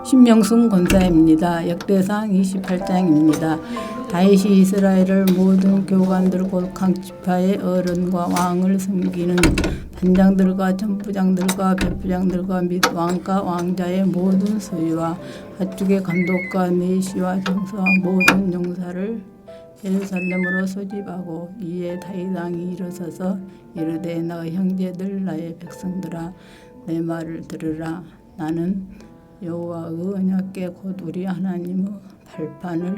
신명순 권사입니다. 역대상 28장입니다. 다윗이 이스라엘을 모든 교관들 곧 각 지파의 어른과 왕을 섬기는 단장들과 전부장들과 백부장들과 및 왕과 왕자의 모든 소유와 가축의 감독과 내시와 정서와 모든 용사를 예루살렘으로 소집하고 이에 다윗 왕이 일어서서 이르되 나의 형제들 나의 백성들아 내 말을 들으라. 나는 여호와의 언약궤 곧 우리 하나님의 발판을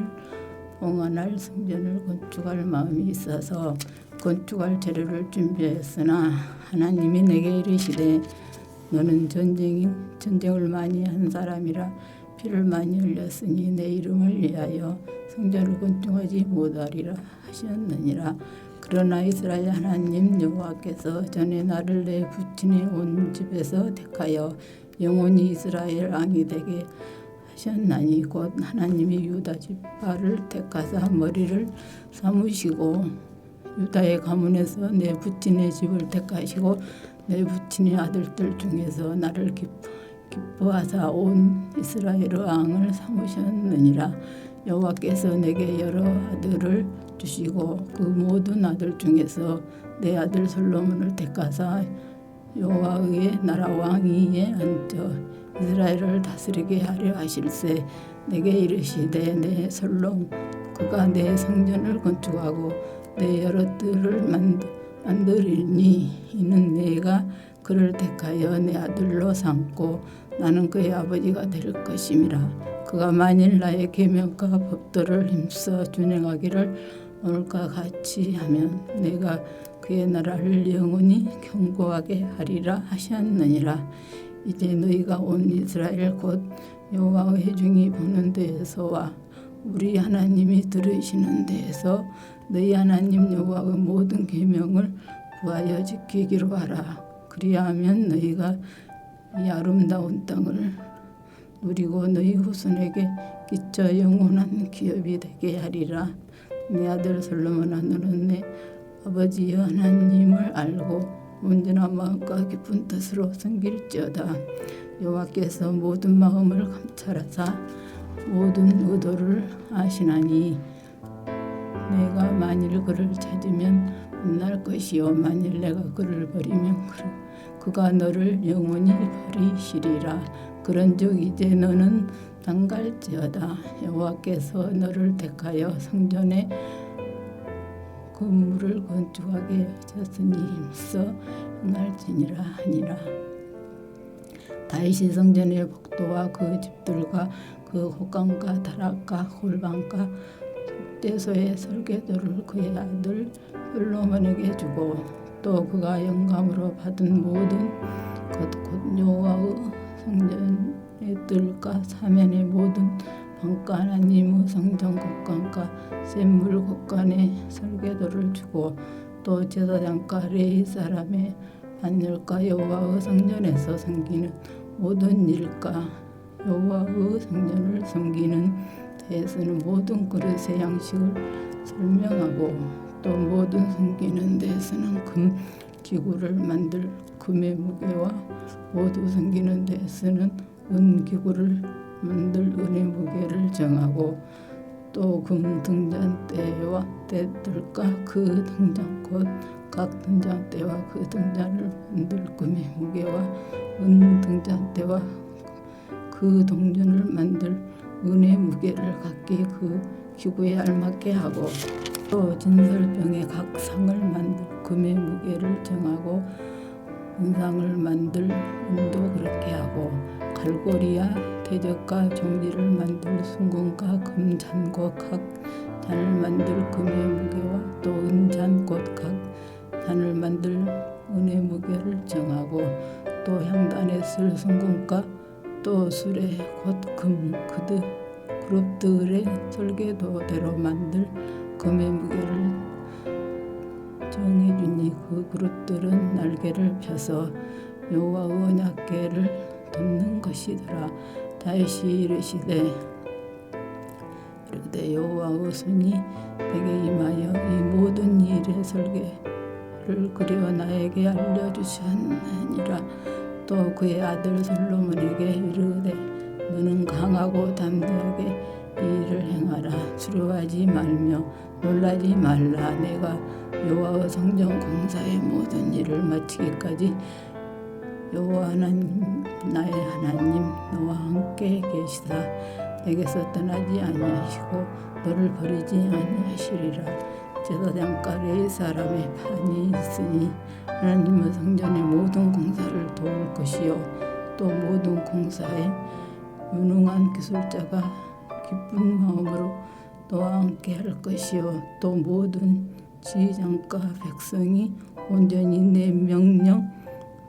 봉헌할 성전을 건축할 마음이 있어서 건축할 재료를 준비했으나 하나님이 내게 이르시되 너는 전쟁을 많이 한 사람이라 피를 많이 흘렸으니 내 이름을 위하여 성전을 건축하지 못하리라 하셨느니라. 그러나 이스라엘 하나님 여호와께서 전에 나를 내 부친의 온 집에서 택하여 영원히 이스라엘 왕이 되게 하셨나니 곧 하나님이 유다 지파를 택하사 머리를 삼으시고 유다의 가문에서 내 부친의 집을 택하시고 내 부친의 아들들 중에서 나를 기뻐하사 온 이스라엘 왕을 삼으셨느니라. 여호와께서 내게 여러 아들을 주시고 그 모든 아들 중에서 내 아들 솔로몬을 택하사 여호와의 나라 왕위에 앉아 이스라엘을 다스리게 하려 하실세. 내게 이르시되 내 솔로몬 그가 내 성전을 건축하고 내 여럿들을 만들리니 이는 내가 그를 택하여 내 아들로 삼고 나는 그의 아버지가 될 것임이라. 그가 만일 나의 계명과 법도를 힘써 준행하기를 오늘과 같이 하면 내가 그의 나라를 영원히 견고하게 하리라 하셨느니라. 이제 너희가 온 이스라엘 곧 여호와의 회중이 보는 데에서와 우리 하나님이 들으시는 데에서 너희 하나님 여호와의 모든 계명을 구하여 지키기로 하라. 그리하면 너희가 이 아름다운 땅을 누리고 너희 후손에게 끼쳐 영원한 기업이 되게 하리라. 내 아들 솔로몬아 너는 내 아버지 하나님을 알고 온전한 마음과 깊은 뜻으로 섬길지어다. 여호와께서 모든 마음을 감찰하사 모든 의도를 아시나니 내가 만일 그를 찾으면 만날 것이요 만일 내가 그를 버리면 그가 너를 영원히 버리시리라. 그런즉 이제 너는 당갈지어다. 여호와께서 너를 택하여 성전에 건물을 건축하게 하셨으니 힘써 행할지니라 하니라. 다윗이 성전의 복도와 그 집들과 그 곡간과 다락과 골방과 속죄소의 설계도를 그의 아들 솔로몬에게 주고 또 그가 영감으로 받은 모든 것 곧 여호와의 성전의 뜰과 사면의 모든 방과 하나님의 성전 곡간과 샘물 곡간의 설계도를 주고 또 제사장과 레위 사람의 반열과 여호와의 성전에서 섬기는 모든 일과 여호와의 성전을 섬기는 데에 쓰는 모든 그릇의 양식을 설명하고 또 모든 섬기는 데에 쓰는 금 기구를 만들 금의 무게와 모두 섬기는 데에 쓰는 은 기구를 만들 은의 무게를 정하고 또 금 등잔대와 때들과 그 등잔 곧 각 등잔대와 그 등잔을 만들 금의 무게와 은 등잔대와 그 동전을 만들 은의 무게를 각기 그 기구에 알맞게 하고 또 진설병의 각 상을 만들 금의 무게를 정하고 은상을 만들 은도 그렇게 하고 갈고리와 대적과 종지를 만들 순금과 금잔고 각 잔을 만들 금의 무게와 또 은잔 곧 각 잔을 만들 은의 무게를 정하고 또 향단에 쓸 순금과 또 수레 곧 금 그룹들의 설계도대로 만들 금의 무게를 정해주니 그 그룹들은 날개를 펴서 여호와의 언약궤를 덮는 것이더라. 다윗이 이르시되 여호와의 손이 내게 임하여 이 모든 일의 설계를 그려 나에게 알려주셨느니라. 또 그의 아들 솔로몬에게 이르되 너는 강하고 담대하게 이 일을 행하라. 두려워하지 말며 놀라지 말라. 내가 여호와의 성전 공사의 모든 일을 마치기까지 여호와 하나님 나의 하나님 너와 함께 계시다. 내게서 떠나지 아니하시고 너를 버리지 아니하시리라. 제사장가래 사람의 판이 있으니 하나님의 성전의 모든 공사를 도울 것이요 또 모든 공사에 유능한 기술자가 기쁜 마음으로 너와 함께 할 것이요 또 모든 지휘장과 백성이 온전히 내 명령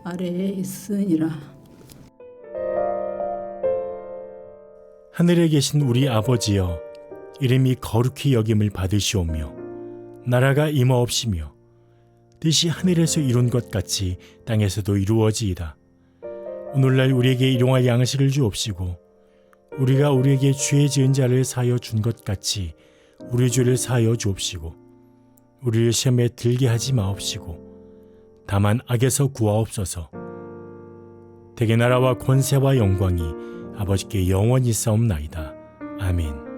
아래에 있으니라. 하늘에 계신 우리 아버지여, 이름이 거룩히 여김을 받으시오며 나라가 임하옵시며 뜻이 하늘에서 이룬 것 같이 땅에서도 이루어지이다. 오늘날 우리에게 일용할 양식을 주옵시고 우리가 우리에게 죄 지은 자를 사하여 준 것 같이 우리 죄를 사하여 주옵시고 우리를 시험에 들게 하지 마옵시고 다만 악에서 구하옵소서. 대개 나라와 권세와 영광이 아버지께 영원히 싸움나이다. 아멘.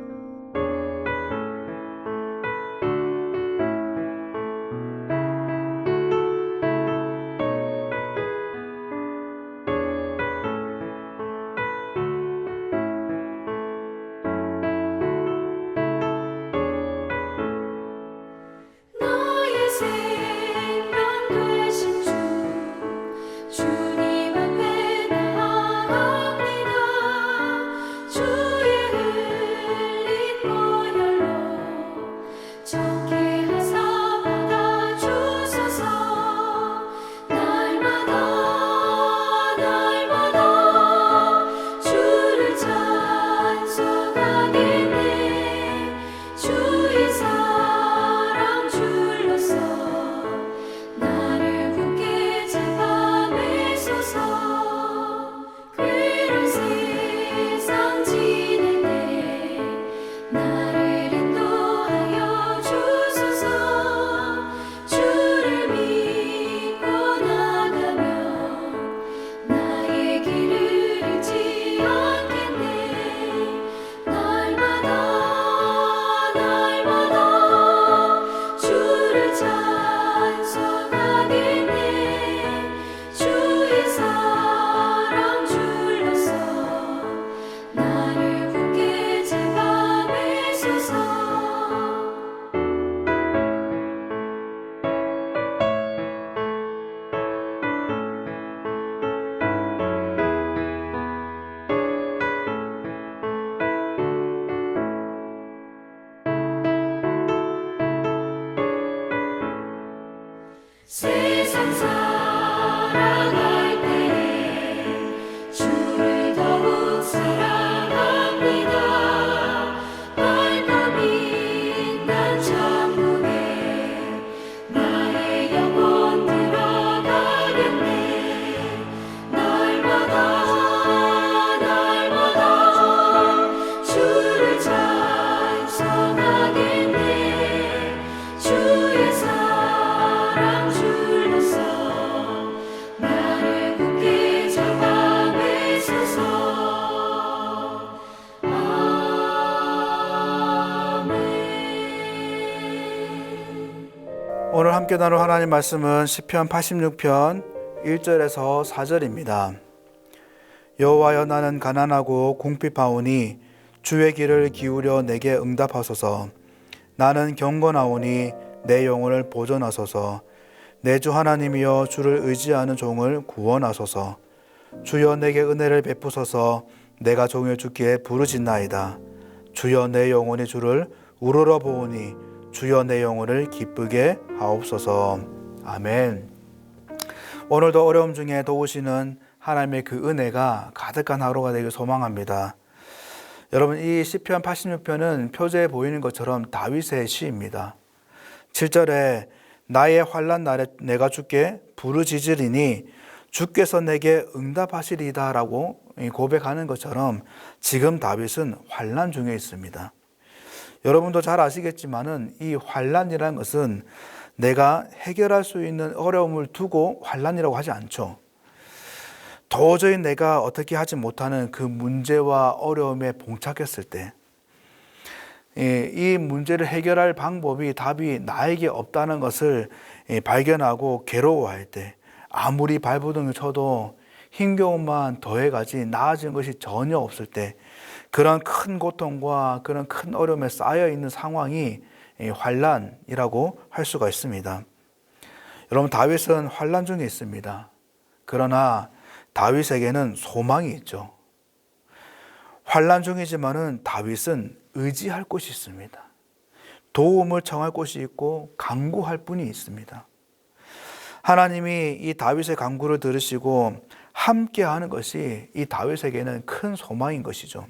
세상 살아갈 때 주를 더욱 사랑합니다. 밝고 빛난 천국에 나의 영혼 들어가겠네. 날마다 주를 찬송하겠네. 주의 사랑 줄로서 나를 굳게 잡아매소서. 아멘. 오늘 함께 나눌 하나님 말씀은 시편 86편 1절에서 4절입니다. 여호와여, 나는 가난하고 궁핍하오니 주의 길을 기울여 내게 응답하소서. 나는 경건하오니 내 영혼을 보존하소서. 내 주 하나님이여, 주를 의지하는 종을 구원하소서. 주여, 내게 은혜를 베푸소서. 내가 종일 주께 부르짖나이다. 주여, 내 영혼이 주를 우러러 보오니 주여, 내 영혼을 기쁘게 하옵소서. 아멘. 오늘도 어려움 중에 도우시는 하나님의 그 은혜가 가득한 하루가 되길 소망합니다. 여러분, 이 시편 86편은 표제에 보이는 것처럼 다윗의 시입니다. 7절에 나의 환난 날에 내가 주께 부르짖으리니 주께서 내게 응답하시리다 라고 고백하는 것처럼 지금 다윗은 환난 중에 있습니다. 여러분도 잘 아시겠지만은 이 환난이라는 것은 내가 해결할 수 있는 어려움을 두고 환난이라고 하지 않죠. 도저히 내가 어떻게 하지 못하는 그 문제와 어려움에 봉착했을 때, 이 문제를 해결할 방법이, 답이 나에게 없다는 것을 발견하고 괴로워할 때, 아무리 발버둥을 쳐도 힘겨움만 더해가지 나아진 것이 전혀 없을 때, 그런 큰 고통과 그런 큰 어려움에 쌓여 있는 상황이 환난이라고 할 수가 있습니다. 여러분, 다윗은 환난 중에 있습니다. 그러나 다윗에게는 소망이 있죠. 환난 중이지만은 다윗은 의지할 곳이 있습니다. 도움을 청할 곳이 있고 간구할 분이 있습니다. 하나님이 이 다윗의 간구를 들으시고 함께하는 것이 이 다윗에게는 큰 소망인 것이죠.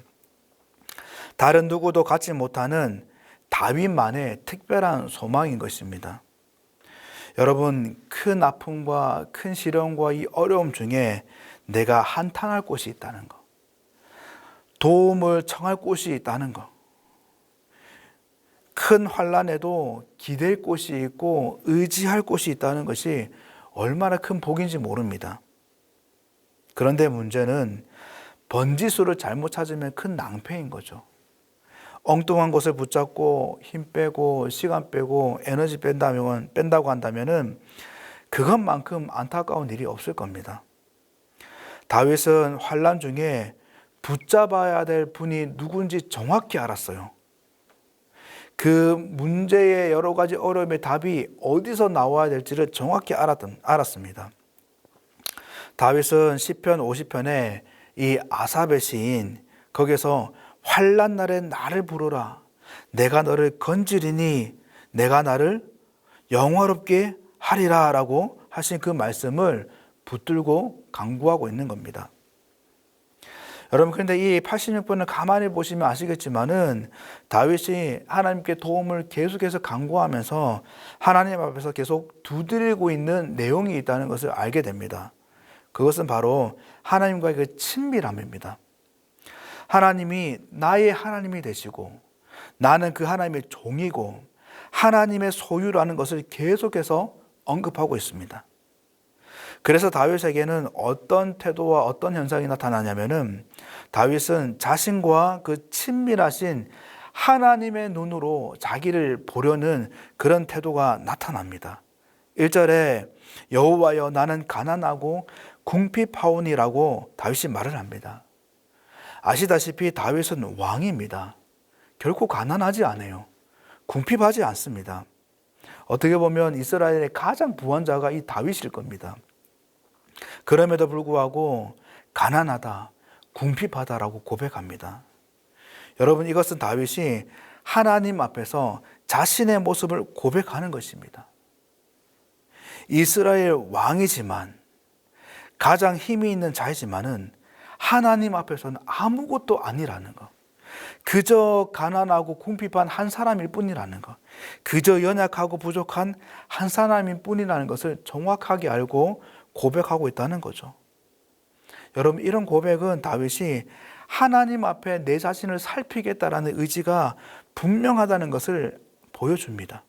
다른 누구도 갖지 못하는 다윗만의 특별한 소망인 것입니다. 여러분, 큰 아픔과 큰 시련과 이 어려움 중에 내가 한탄할 곳이 있다는 것, 도움을 청할 곳이 있다는 것, 큰 환난에도 기댈 곳이 있고 의지할 곳이 있다는 것이 얼마나 큰 복인지 모릅니다. 그런데 문제는 번지수를 잘못 찾으면 큰 낭패인 거죠. 엉뚱한 것을 붙잡고 힘 빼고 시간 빼고 에너지 뺀다고 한다면은 그것만큼 안타까운 일이 없을 겁니다. 다윗은 환난 중에 붙잡아야 될 분이 누군지 정확히 알았어요. 그 문제의 여러 가지 어려움의 답이 어디서 나와야 될지를 정확히 알았습니다. 다윗은 시편 50편에 이 아삽의 시인, 거기서 환난 날에 나를 부르라, 내가 너를 건지리니 내가 나를 영화롭게 하리라 라고 하신 그 말씀을 붙들고 간구하고 있는 겁니다. 여러분, 그런데 이 86번을 가만히 보시면 아시겠지만은 다윗이 하나님께 도움을 계속해서 간구하면서 하나님 앞에서 계속 두드리고 있는 내용이 있다는 것을 알게 됩니다. 그것은 바로 하나님과의 그 친밀함입니다. 하나님이 나의 하나님이 되시고 나는 그 하나님의 종이고 하나님의 소유라는 것을 계속해서 언급하고 있습니다. 그래서 다윗에게는 어떤 태도와 어떤 현상이 나타나냐면은 다윗은 자신과 그 친밀하신 하나님의 눈으로 자기를 보려는 그런 태도가 나타납니다. 1절에 여호와여 나는 가난하고 궁핍하오니라고 다윗이 말을 합니다. 아시다시피 다윗은 왕입니다. 결코 가난하지 않아요. 궁핍하지 않습니다. 어떻게 보면 이스라엘의 가장 부한 자가 이 다윗일 겁니다. 그럼에도 불구하고 가난하다, 궁핍하다라고 고백합니다. 여러분, 이것은 다윗이 하나님 앞에서 자신의 모습을 고백하는 것입니다. 이스라엘 왕이지만 가장 힘이 있는 자이지만은 하나님 앞에서는 아무것도 아니라는 것, 그저 가난하고 궁핍한 한 사람일 뿐이라는 것, 그저 연약하고 부족한 한 사람일 뿐이라는 것을 정확하게 알고 고백하고 있다는 거죠. 여러분, 이런 고백은 다윗이 하나님 앞에 내 자신을 살피겠다라는 의지가 분명하다는 것을 보여줍니다.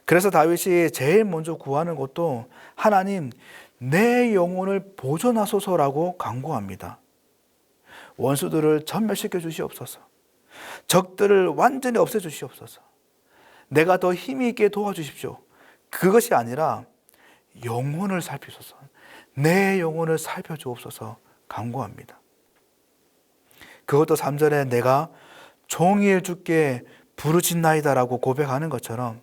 그래서 다윗이 제일 먼저 구하는 것도 하나님, 내 영혼을 보존하소서라고 간구합니다. 원수들을 전멸시켜 주시옵소서. 적들을 완전히 없애 주시옵소서. 내가 더 힘이 있게 도와주십시오. 그것이 아니라 영혼을 살피소서. 내 영혼을 살펴주옵소서 간구합니다. 그것도 3절에 내가 종일 주께 부르짖나이다라고 고백하는 것처럼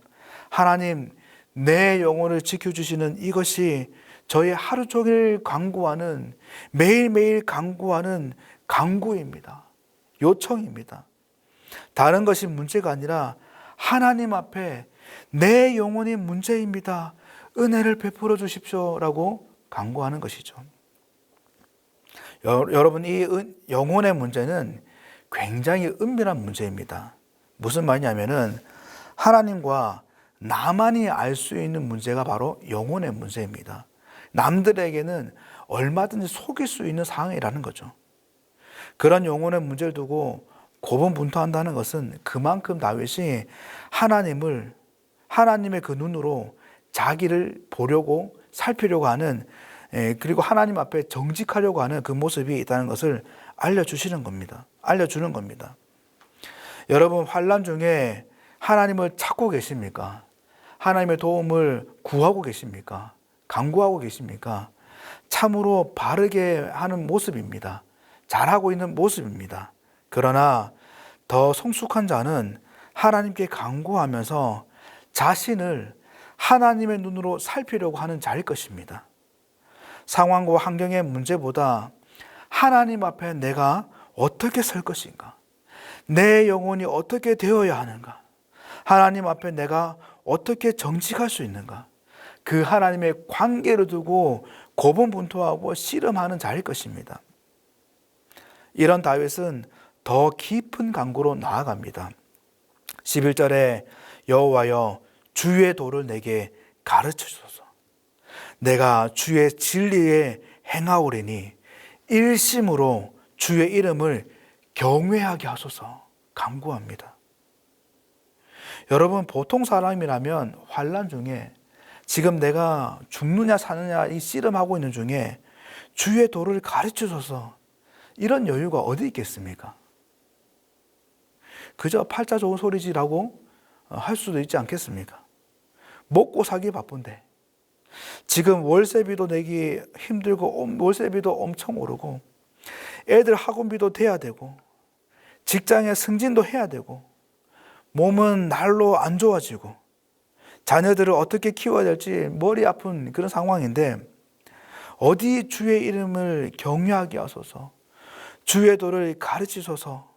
하나님, 내 영혼을 지켜주시는 이것이 저의 하루 종일 간구하는, 매일매일 간구하는 간구입니다. 요청입니다. 다른 것이 문제가 아니라 하나님 앞에 내 영혼이 문제입니다. 은혜를 베풀어 주십시오라고 간구하는 것이죠. 여러분, 이 영혼의 문제는 굉장히 은밀한 문제입니다. 무슨 말이냐면은 하나님과 나만이 알 수 있는 문제가 바로 영혼의 문제입니다. 남들에게는 얼마든지 속일 수 있는 상황이라는 거죠. 그런 영혼의 문제를 두고 고분분투한다는 것은 그만큼 다윗이 하나님의 그 눈으로 자기를 보려고 살피려고 하는 그리고 하나님 앞에 정직하려고 하는 그 모습이 있다는 것을 알려주시는 겁니다. 알려주는 겁니다. 여러분, 환난 중에 하나님을 찾고 계십니까? 하나님의 도움을 구하고 계십니까? 간구하고 계십니까? 참으로 바르게 하는 모습입니다. 잘하고 있는 모습입니다. 그러나 더 성숙한 자는 하나님께 간구하면서 자신을 하나님의 눈으로 살피려고 하는 자일 것입니다. 상황과 환경의 문제보다 하나님 앞에 내가 어떻게 설 것인가? 내 영혼이 어떻게 되어야 하는가? 하나님 앞에 내가 어떻게 정직할 수 있는가? 그 하나님의 관계를 두고 고분분투하고 씨름하는 자일 것입니다. 이런 다윗은 더 깊은 간구로 나아갑니다. 11절에 여호와여 주의 도를 내게 가르쳐 주소서. 내가 주의 진리에 행하오리니 일심으로 주의 이름을 경외하게 하소서. 간구합니다. 여러분, 보통 사람이라면 환난 중에 지금 내가 죽느냐 사느냐 이 씨름하고 있는 중에 주의 도를 가르쳐 줘서 이런 여유가 어디 있겠습니까? 그저 팔자 좋은 소리지라고 할 수도 있지 않겠습니까? 먹고 살기 바쁜데 지금 월세비도 내기 힘들고 월세비도 엄청 오르고 애들 학원비도 돼야 되고 직장에 승진도 해야 되고 몸은 날로 안 좋아지고 자녀들을 어떻게 키워야 될지 머리 아픈 그런 상황인데 어디 주의 이름을 경외하게 하소서, 주의 도를 가르치소서,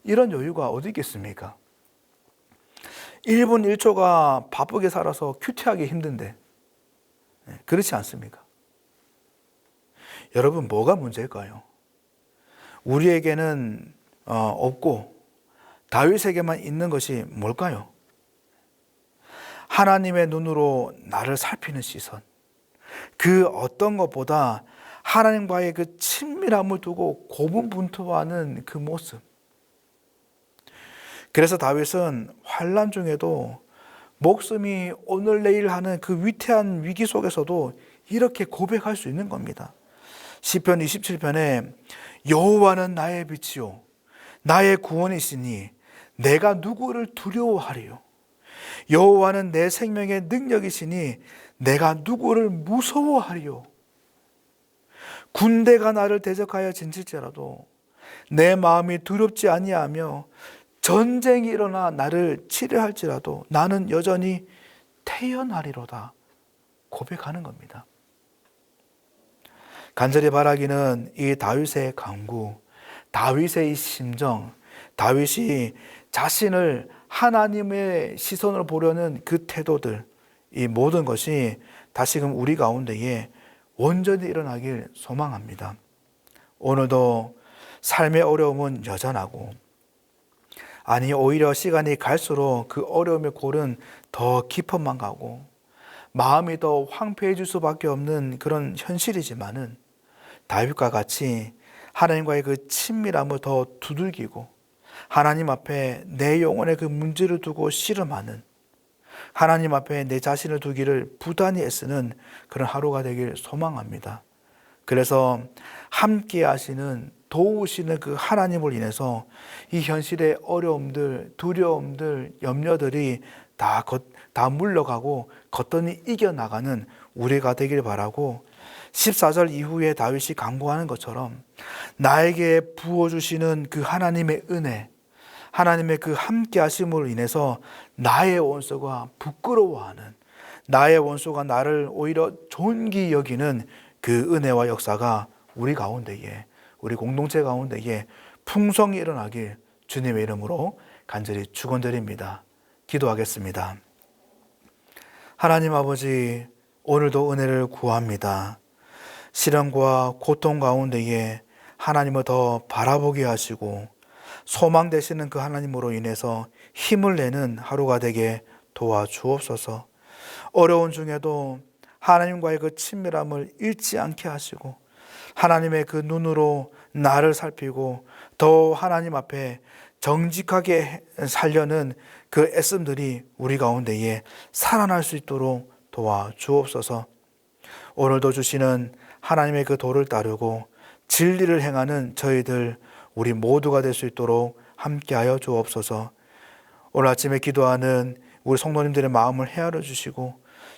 이런 여유가 어디 있겠습니까? 1분 1초가 바쁘게 살아서 큐티하기 힘든데 그렇지 않습니까? 여러분, 뭐가 문제일까요? 우리에게는 없고 다윗에게만 있는 것이 뭘까요? 하나님의 눈으로 나를 살피는 시선, 그 어떤 것보다 하나님과의 그 친밀함을 두고 고분분투하는 그 모습. 그래서 다윗은 환난 중에도 목숨이 오늘 내일 하는 그 위태한 위기 속에서도 이렇게 고백할 수 있는 겁니다. 시편 27편에 여호와는 나의 빛이요 나의 구원이시니 내가 누구를 두려워하리요. 여호와는 내 생명의 능력이시니 내가 누구를 무서워하리요. 군대가 나를 대적하여 진칠지라도 내 마음이 두렵지 아니하며 전쟁이 일어나 나를 치려할지라도 나는 여전히 태연하리로다 고백하는 겁니다. 간절히 바라기는 이 다윗의 간구, 다윗의 이 심정, 다윗이 자신을 하나님의 시선으로 보려는 그 태도들, 이 모든 것이 다시금 우리 가운데에 온전히 일어나길 소망합니다. 오늘도 삶의 어려움은 여전하고, 아니 오히려 시간이 갈수록 그 어려움의 골은 더 깊어만 가고 마음이 더 황폐해질 수밖에 없는 그런 현실이지만은 다윗과 같이 하나님과의 그 친밀함을 더 두들기고 하나님 앞에 내 영혼의 그 문제를 두고 씨름하는, 하나님 앞에 내 자신을 두기를 부단히 애쓰는 그런 하루가 되길 소망합니다. 그래서 함께 하시는, 도우시는 그 하나님을 인해서 이 현실의 어려움들, 두려움들, 염려들이 다 물러가고 걷더니 이겨나가는 우리가 되길 바라고, 14절 이후에 다윗이 간구하는 것처럼 나에게 부어주시는 그 하나님의 은혜, 하나님의 그 함께 하심으로 인해서 나의 원수가 부끄러워하는, 나의 원수가 나를 오히려 존귀 여기는 그 은혜와 역사가 우리 가운데에, 우리 공동체 가운데에 풍성히 일어나길 주님의 이름으로 간절히 축원드립니다. 기도하겠습니다. 하나님 아버지, 오늘도 은혜를 구합니다. 시련과 고통 가운데에 하나님을 더 바라보게 하시고 소망 되시는 그 하나님으로 인해서 힘을 내는 하루가 되게 도와주옵소서. 어려운 중에도 하나님과의 그 친밀함을 잃지 않게 하시고 하나님의 그 눈으로 나를 살피고 더 하나님 앞에 정직하게 살려는 그 애씀들이 우리 가운데에 살아날 수 있도록 도와주옵소서. 오늘도 주시는 하나님의 그 도를 따르고 진리를 행하는 저희들 우리 모두가 될 수 있도록 함께하여 주옵소서. 오늘 아침에 기도하는 우리 성도님들의 마음을 헤아려 주시고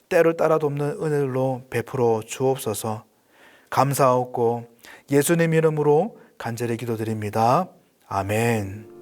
때를 따라 돕는 은혜로 베풀어 주옵소서. 감사하옵고 예수님 이름으로 간절히 기도드립니다. 아멘.